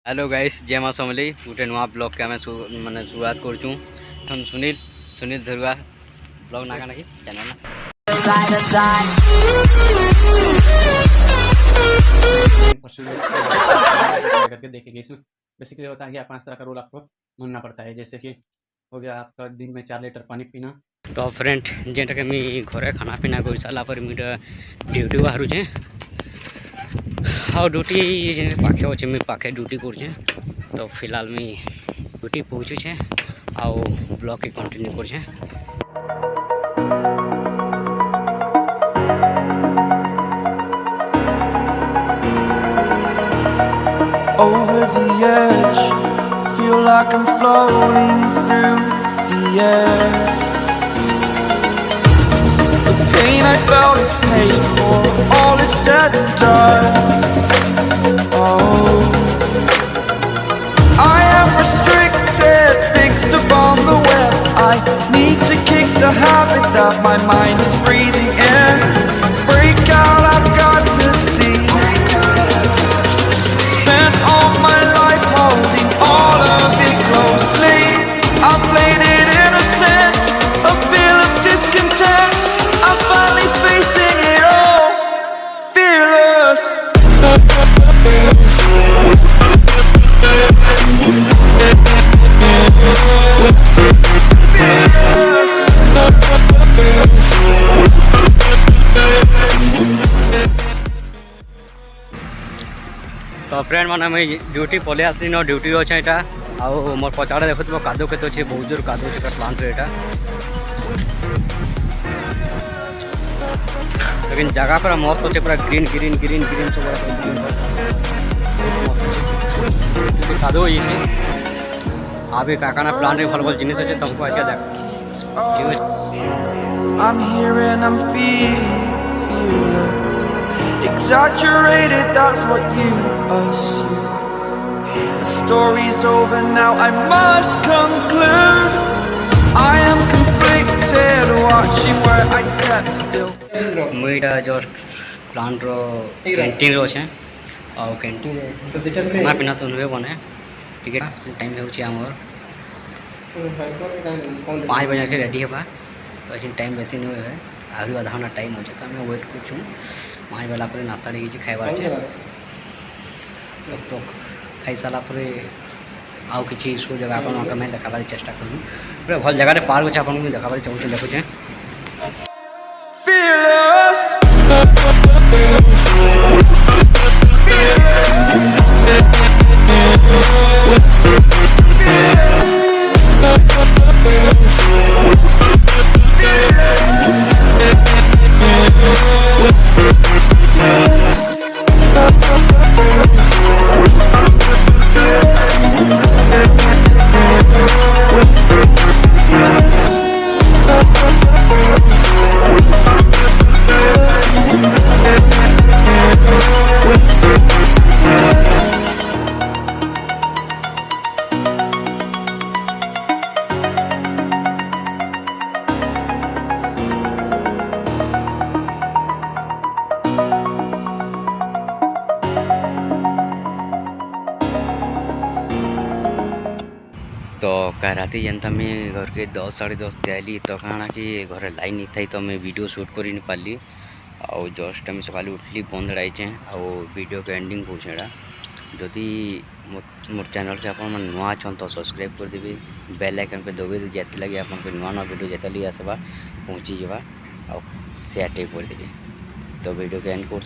Hello guys जय माँ समली गोटे नुआ ब्लॉग के माने शुरुआत करूँ सुनील सुनील धुरवा ब्लॉग ना कि चैनल करके देखेंगे। इसमें बेसिकली होता है कि 5 तरह का रूल आपको मानना पड़ता है। जैसे कि हो गया आपका दिन में 4 लीटर पानी पीना। तो फ्रेंड जेटा के मी घरे खाना पीना कर सारा पर मुझे ड्यूटी बाहर और ड्यूटी पाखे अच्छे मुझे पाखे ड्यूटी कर तो फिलहाल मुझे ड्यूटी पहुँचे आउ ब्लॉग के कंटिन्यू कर over the edge, feel like I'm floating through the air. The pain I felt is paid for, all is said and done. Oh, I am restricted, fixed upon the web. I need to kick the habit that my mind is breathing in. Break out, I've got to see. Spent all my life holding all of it closely. I played it innocent, a feel of discontent. I'm finally facing it all, fearless. तो friend मैंने मुझे duty पलि आसली duty अच्छे यहाँ आउ मोर पचाड़े देखो कादो के अच्छे बहुत जोर कादो अच्छे प्लांट यहाँ लेकिन जगह पूरा मस्त अच्छे पूरा ग्रीन ग्रीन ग्रीन ग्रीन सब कादो अभी काकाना प्लांट भल भल जिन अच्छे तुमको अच्छा देख I'm here and I'm feeling fearless. Exaggerated, that's what you assume. The story's over now, I must conclude. I am conflicted, watching where I step still. मुझे जस्ट प्लांट रो कैंटीन रो छे और कैंटीन खाना पीना तो नुहे बने ठीक है। टाइम हो 5 बजे के रेडी है तो अच्छे टाइम बेसी नहीं है आहरी आधा घंटा टाइम हो तो मैं वेट कर 5 बेला पर नाश्ता टे खाइबार तो खाई सारा पर आउ कि सो जगह अपन मैं देखाबार चेष्टा करूँ पूरा भल जगह पार्क अच्छे आपको देखाबार चाहूँ देखुचे तो कह राती जनता मैं घर के 10 साढ़े 10 आइली तो कहाँ कि घर लाइन नहीं थी तो मैं वीडियो शूट कर नहीं पाली और जस्ट मैं सकाल उठली बंद रही वीडियो के एंडिंग करा जदि मोर चैनल से आप नुआ अच्छा तो सब्सक्राइब कर देवी बेल आइकन पे दबे जाते लगे आप नुआ नुआ वीडियो जिते लगे आसवा पहुँची जावा और शेयर टे कर देवी तो वीडियो के एंड कर